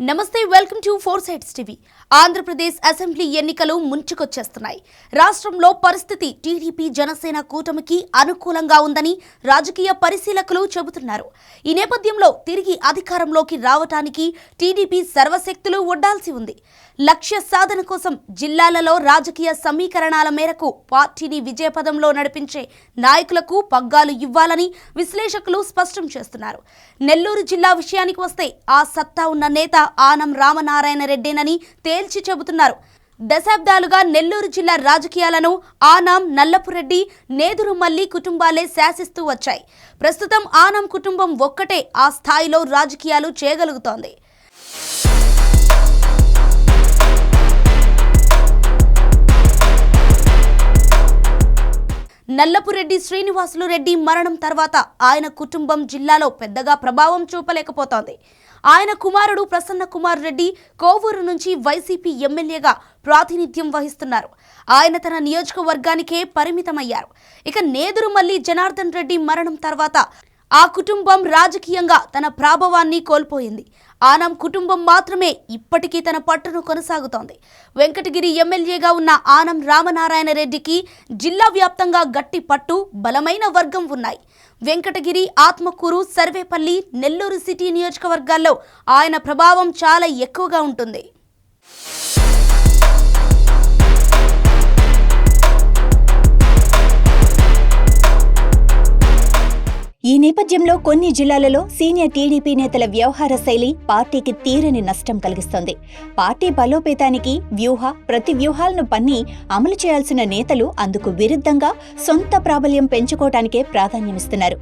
నమస్తే welcome to four sides TV. Andhra Pradesh assembly ఎన్నికలు ముంచుకొచ్చేస్తున్నాయి. రాష్ట్రంలో పరిస్థితి టీడీపీ జనసేన కూటమికి అనుకూలంగా ఉందని రాజకీయ పరిశీలకులు చెబుతున్నారు. ఈ నేపథ్యంలో తిరిగి అధికారంలోకి రావడానికి టీడీపీ సర్వశక్తులు ఒడ్డాల్సి ఉంది. లక్ష్య సాధన కోసం జిల్లాలలో రాజకీయ సమీకరణాల మేరకు పార్టీని విజయపథంలో నడిపించే నాయకులకు పగ్గాలు ఇవ్వాలని విశ్లేషకులు స్పష్టం చేస్తున్నారు. నెల్లూరు జిల్లా విషయానికి వస్తే ఆ సత్తా ఉన్న నేత ఆనం రామనారాయణ రెడ్డేనని తేల్చి చెబుతున్నారు. దశాబ్దాలుగా నెల్లూరు జిల్లా రాజకీయాలను ఆనం, నల్లపురెడ్డి, నేదురుమల్లి కుటుంబాలే శాసిస్తూ వచ్చాయి. ప్రస్తుతం ఆనం కుటుంబం ఒక్కటే ఆ స్థాయిలో రాజకీయాలు చేయగలుగుతోంది. నల్లపురెడ్డి శ్రీనివాసులు రెడ్డి మరణం తర్వాత ఆయన కుటుంబం జిల్లాలో పెద్దగా ప్రభావం చూపలేకపోతోంది. ఆయన కుమారుడు ప్రసన్న కుమార్ రెడ్డి కోవూరు నుంచి వైసీపీ ఎమ్మెల్యేగా ప్రాతినిధ్యం వహిస్తున్నారు. ఆయన తన నియోజకవర్గానికే పరిమితమయ్యారు. ఇక నేదురుమల్లి జనార్దన్ రెడ్డి మరణం తర్వాత ఆ కుటుంబం రాజకీయంగా తన ప్రాభవాన్ని కోల్పోయింది. ఆనం కుటుంబం మాత్రమే ఇప్పటికీ తన పట్టును కొనసాగుతోంది. వెంకటగిరి ఎమ్మెల్యేగా ఉన్న ఆనం రామనారాయణ రెడ్డికి జిల్లా వ్యాప్తంగా గట్టి పట్టు, బలమైన వర్గం ఉన్నాయి. వెంకటగిరి, ఆత్మకూరు, సర్వేపల్లి, నెల్లూరు సిటీ నియోజకవర్గాల్లో ఆయన ప్రభావం చాలా ఎక్కువగా ఉంటుంది. ఈ నేపథ్యంలో కొన్ని జిల్లాలలో సీనియర్ టీడీపీ నేతల వ్యవహార శైలి పార్టీకి తీరని నష్టం కలిగిస్తోంది. పార్టీ బలోపేతానికి ప్రతి వ్యూహాలను పన్ని అమలు చేయాల్సిన నేతలు అందుకు విరుద్ధంగా సొంత ప్రాబల్యం పెంచుకోవటానికే ప్రాధాన్యమిస్తున్నారు.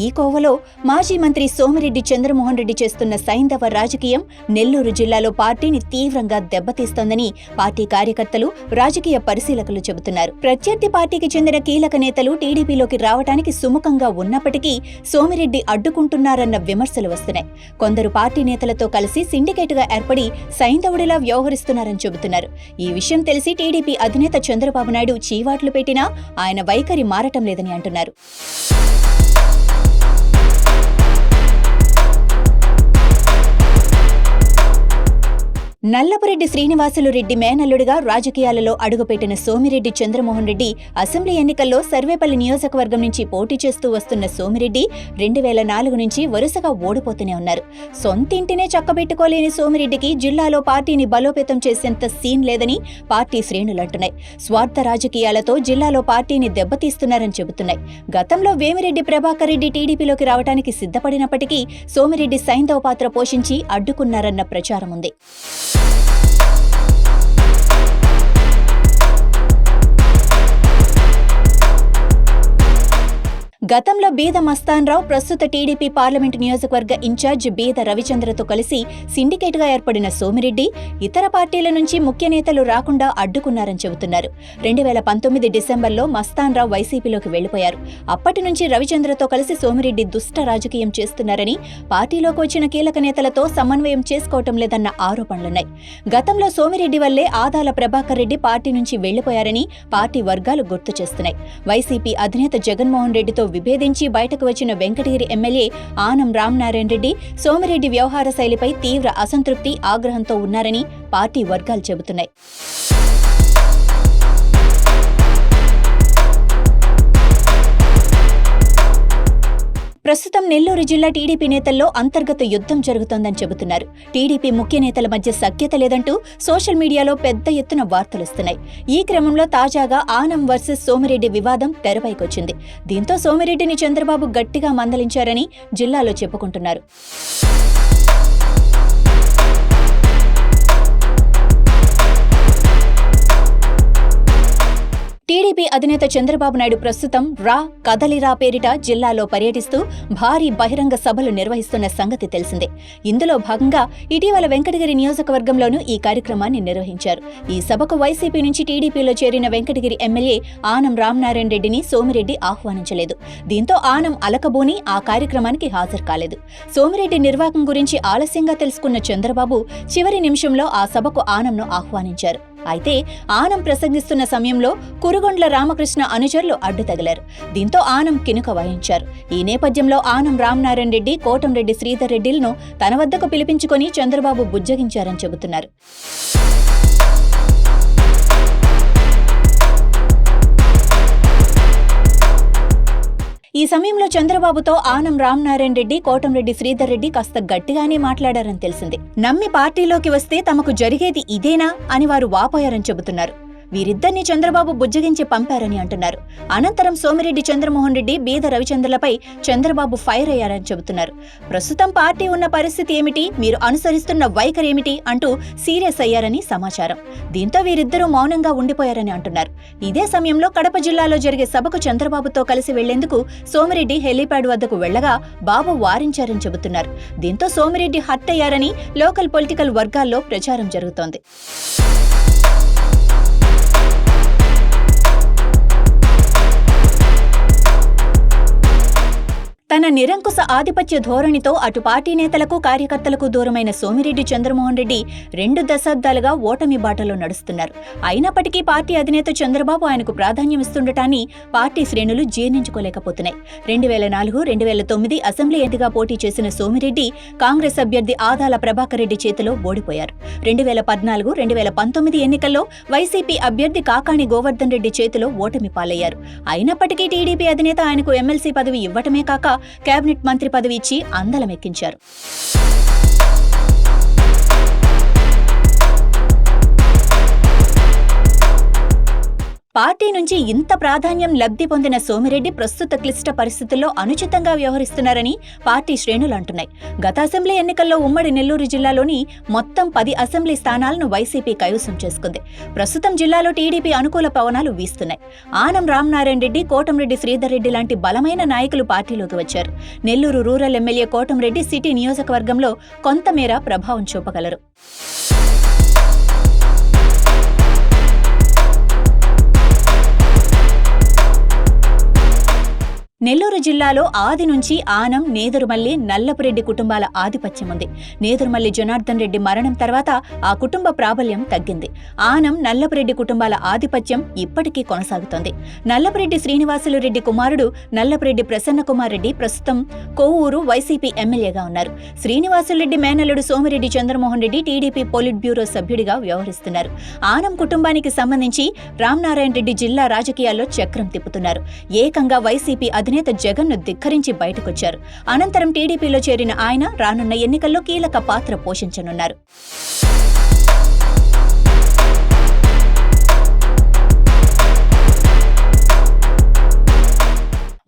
ఈ కోవలో మాజీ మంత్రి సోమిరెడ్డి చంద్రమోహన్ రెడ్డి చేస్తున్న సైంధవ రాజకీయం నెల్లూరు జిల్లాలో పార్టీని తీవ్రంగా దెబ్బతీస్తోందని పార్టీ కార్యకర్తలు, రాజకీయ పరిశీలకులు చెబుతున్నారు. ప్రత్యర్థి పార్టీకి చెందిన కీలక నేతలు టీడీపీలోకి రావడానికి సుముఖంగా ఉన్నప్పటికీ సోమిరెడ్డి అడ్డుకుంటున్నారన్న విమర్శలు వస్తున్నాయి. కొందరు పార్టీ నేతలతో కలిసి సిండికేట్గా ఏర్పడి సైంధవుడిలా వ్యవహరిస్తున్నారని చెబుతున్నారు. ఈ విషయం తెలిసి టీడీపీ అధినేత చంద్రబాబు నాయుడు చీవాట్లు పెట్టినా ఆయన వైఖరి మారటం లేదని అంటున్నారు. నల్లపురెడ్డి శ్రీనివాసులు రెడ్డి మేనల్లుడిగా రాజకీయాలలో అడుగుపెట్టిన సోమిరెడ్డి చంద్రమోహన్ రెడ్డి అసెంబ్లీ ఎన్నికల్లో సర్వేపల్లి నియోజకవర్గం నుంచి పోటీ చేస్తూ వస్తున్న సోమిరెడ్డి 2004 నుంచి వరుసగా ఓడిపోతూనే ఉన్నారు. సొంతింటినే చక్కబెట్టుకోలేని సోమిరెడ్డికి జిల్లాలో పార్టీని బలోపేతం చేసేంత సీన్ లేదని పార్టీ శ్రేణులంటున్నాయి. స్వార్థ రాజకీయాలతో జిల్లాలో పార్టీని దెబ్బతీస్తున్నారని చెబుతున్నాయి. గతంలో వేమిరెడ్డి ప్రభాకర్ రెడ్డి టీడీపీలోకి రావడానికి సిద్ధపడినప్పటికీ సోమిరెడ్డి సైంధవ పాత్ర పోషించి అడ్డుకున్నారన్న ప్రచారం ఉంది. గతంలో బీద మస్తాన్రావు ప్రస్తుత టీడీపీ పార్లమెంటు నియోజకవర్గ ఇన్ఛార్జ్ బీద రవిచంద్రతో కలిసి సిండికేట్గా ఏర్పడిన సోమిరెడ్డి ఇతర పార్టీల నుంచి ముఖ్య నేతలు రాకుండా అడ్డుకున్నారని చెబుతున్నారు. 2019 డిసెంబర్లో మస్తాన్రావు వైసీపీలోకి వెళ్లిపోయారు. అప్పటి నుంచి రవిచంద్రతో కలిసి సోమిరెడ్డి దుష్ట రాజకీయం చేస్తున్నారని, పార్టీలోకి వచ్చిన కీలక నేతలతో సమన్వయం చేసుకోవటం లేదన్న ఆరోపణలున్నాయి. గతంలో సోమిరెడ్డి వల్లే ఆదాల ప్రభాకర్ రెడ్డి పార్టీ నుంచి వెళ్లిపోయారని పార్టీ వర్గాలు గుర్తు చేస్తున్నాయి. వైసీపీ అధినేత జగన్మోహన్ రెడ్డితో విభేదించి బయటకు వచ్చిన వెంకటగిరి ఎమ్మెల్యే ఆనం రామనారాయణ రెడ్డి సోమిరెడ్డి వ్యవహార శైలిపై తీవ్ర అసంతృప్తి, ఆగ్రహంతో ఉన్నారని పార్టీ వర్గాలు చెబుతున్నాయి. ప్రస్తుతం నెల్లూరు జిల్లా టీడీపీ నేతల్లో అంతర్గత యుద్ధం జరుగుతోందని చెబుతున్నారు. టీడీపీ ముఖ్య నేతల మధ్య సఖ్యత లేదంటూ సోషల్ మీడియాలో పెద్ద ఎత్తున వార్తలొస్తున్నాయి. ఈ క్రమంలో తాజాగా ఆనం వర్సెస్ సోమిరెడ్డి వివాదం తెరపైకొచ్చింది. దీంతో సోమిరెడ్డిని చంద్రబాబు గట్టిగా మందలించారని జిల్లాలో చెప్పుకుంటున్నారు. టీడీపీ అధినేత చంద్రబాబు నాయుడు ప్రస్తుతం కదలిరా పేరిట జిల్లాలో పర్యటిస్తూ భారీ బహిరంగ సభలు నిర్వహిస్తున్న సంగతి తెలిసిందే. ఇందులో భాగంగా ఇటీవల వెంకటగిరి నియోజకవర్గంలోనూ ఈ కార్యక్రమాన్ని నిర్వహించారు. ఈ సభకు వైసీపీ నుంచి టీడీపీలో చేరిన వెంకటగిరి ఎమ్మెల్యే ఆనం రామనారాయణ రెడ్డిని సోమిరెడ్డి ఆహ్వానించలేదు. దీంతో ఆనం అలకబోని ఆ కార్యక్రమానికి హాజరు కాలేదు. సోమిరెడ్డి నిర్వాకం గురించి ఆలస్యంగా తెలుసుకున్న చంద్రబాబు చివరి నిమిషంలో ఆ సభకు ఆనంను ఆహ్వానించారు. అయితే ఆనం ప్రసంగిస్తున్న సమయంలో కురుగొండ్ల రామకృష్ణ అనుచరులు అడ్డు తగిలారు. దీంతో ఆనం కినుక వాయించారు. ఈ నేపథ్యంలో ఆనం రామనారాయణ రెడ్డి, కోటంరెడ్డి శ్రీధర్ రెడ్డిలను తన వద్దకు పిలిపించుకొని చంద్రబాబు బుజ్జగించారని చెబుతున్నారు. ఈ సమయంలో చంద్రబాబుతో ఆనం రామనారాయణ రెడ్డి, కోటంరెడ్డి శ్రీధర్ రెడ్డి కాస్త గట్టిగానే మాట్లాడారని తెలిసింది. నమ్మి పార్టీలోకి వస్తే తమకు జరిగేది ఇదేనా అని వారు వాపోయారని చెబుతున్నారు. వీరిద్దరిని చంద్రబాబు బుజ్జగించి పంపారని అంటున్నారు. అనంతరం సోమిరెడ్డి చంద్రమోహన్ రెడ్డి, బీద రవిచంద్రలపై చంద్రబాబు ఫైర్ అయ్యారని చెబుతున్నారు. ప్రస్తుతం పార్టీ ఉన్న పరిస్థితి ఏమిటి, మీరు అనుసరిస్తున్న వైఖరి ఏమిటి అంటూ సీరియస్ అయ్యారని సమాచారం. దీంతో వీరిద్దరూ మౌనంగా ఉండిపోయారని అంటున్నారు. ఇదే సమయంలో కడప జిల్లాలో జరిగే సభకు చంద్రబాబుతో కలిసి వెళ్లేందుకు సోమిరెడ్డి హెలీప్యాడ్ వద్దకు వెళ్లగా బాబు వారించారని చెబుతున్నారు. దీంతో సోమిరెడ్డి హర్ట్ అయ్యారని లోకల్ పొలిటికల్ వర్గాల్లో ప్రచారం జరుగుతోంది. తన నిరంకుశ ఆధిపత్య ధోరణితో అటు పార్టీ నేతలకు, కార్యకర్తలకు దూరమైన సోమిరెడ్డి చంద్రమోహన్ రెడ్డి 2 దశాబ్దాలుగా ఓటమి బాటలో నడుస్తున్నారు. అయినప్పటికీ పార్టీ అధినేత చంద్రబాబు ఆయనకు ప్రాధాన్యమిస్తుండటాన్ని పార్టీ శ్రేణులు జీర్ణించుకోలేకపోతున్నాయి. 2004, 2009 అసెంబ్లీ ఎంపీగా పోటీ చేసిన సోమిరెడ్డి కాంగ్రెస్ అభ్యర్థి ఆదాల ప్రభాకర్ రెడ్డి చేతిలో ఓడిపోయారు. 2014, 2019 ఎన్నికల్లో వైసీపీ అభ్యర్థి కాకాణి గోవర్ధన్ రెడ్డి చేతిలో ఓటమి పాలయ్యారు. అయినప్పటికీ టీడీపీ అధినేత ఆయనకు ఎమ్మెల్సీ పదవి ఇవ్వటమే కాక కేబినెట్ మంత్రి పదవి ఇచ్చి అందలమెక్కించారు. పార్టీ నుంచి ఇంత ప్రాధాన్యం లబ్ధి పొందిన సోమిరెడ్డి ప్రస్తుత క్లిష్ట పరిస్థితుల్లో అనుచితంగా వ్యవహరిస్తున్నారని పార్టీ శ్రేణులు అంటున్నాయి. గత అసెంబ్లీ ఎన్నికల్లో ఉమ్మడి నెల్లూరు జిల్లాలోని మొత్తం 10 అసెంబ్లీ స్థానాలను వైసీపీ కైవసం చేసుకుంది. ప్రస్తుతం జిల్లాలో టీడీపీ అనుకూల పవనాలు వీస్తున్నాయి. ఆనం రామనారాయణ రెడ్డి, కోటంరెడ్డి శ్రీధర్ రెడ్డి లాంటి బలమైన నాయకులు పార్టీలోకి వచ్చారు. Nellore rural MLA Kotamreddy city నియోజకవర్గంలో కొంతమేర ప్రభావం చూపగలరు. నెల్లూరు జిల్లాలో ఆది నుంచి ఆనం, నేదురుమల్లి, నల్లపురెడ్డి కుటుంబాల ఆధిపత్యం ఉంది. నేదురుమల్లి జనార్దన్ రెడ్డి మరణం తర్వాత ఆ కుటుంబ ప్రాబల్యం తగ్గింది. ఆనం, నల్లపురెడ్డి కుటుంబాల ఆధిపత్యం ఇప్పటికీ కొనసాగుతోంది. నల్లపురెడ్డి శ్రీనివాసులు రెడ్డి కుమారుడు నల్లపురెడ్డి ప్రసన్న కుమార్ రెడ్డి ప్రస్తుతం కొవ్వూరు వైసీపీ ఎమ్మెల్యేగా ఉన్నారు. శ్రీనివాసులరెడ్డి మేనల్లుడు Somireddy Chandramohan Reddy TDP polit bureau సభ్యుడిగా వ్యవహరిస్తున్నారు. ఆనం కుటుంబానికి సంబంధించి రామనారాయణ రెడ్డి జిల్లా రాజకీయాల్లో చక్రం తిప్పుతున్నారు. ఏకంగా వైసీపీ అధినేత జగన్ను ధిక్కరించి బయటకొచ్చారు. అనంతరం టీడీపీలో చేరిన ఆయన రానున్న ఎన్నికల్లో కీలక పాత్ర పోషించనున్నారు.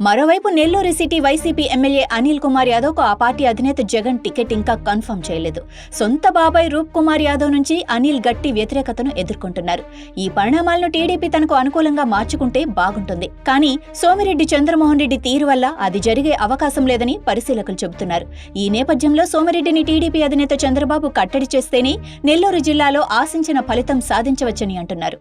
మరోవైపు నెల్లూరు సిటీ వైసీపీ ఎమ్మెల్యే అనిల్ కుమార్ యాదవ్కు ఆ పార్టీ అధినేత జగన్ టికెట్ ఇంకా కన్ఫర్మ్ చేయలేదు. సొంత బాబాయ్ రూప్ కుమార్ యాదవ్ నుంచి అనిల్ గట్టి వ్యతిరేకతను ఎదుర్కొంటున్నారు. ఈ పరిణామాలను టీడీపీ తనకు అనుకూలంగా మార్చుకుంటే బాగుంటుంది. కానీ సోమిరెడ్డి చంద్రమోహన్ రెడ్డి తీరు వల్ల అది జరిగే అవకాశం లేదని పరిశీలకులు చెబుతున్నారు. ఈ నేపథ్యంలో సోమిరెడ్డిని టీడీపీ అధినేత చంద్రబాబు కట్టడి చేస్తేనే నెల్లూరు జిల్లాలో ఆశించిన ఫలితం సాధించవచ్చని అంటున్నారు.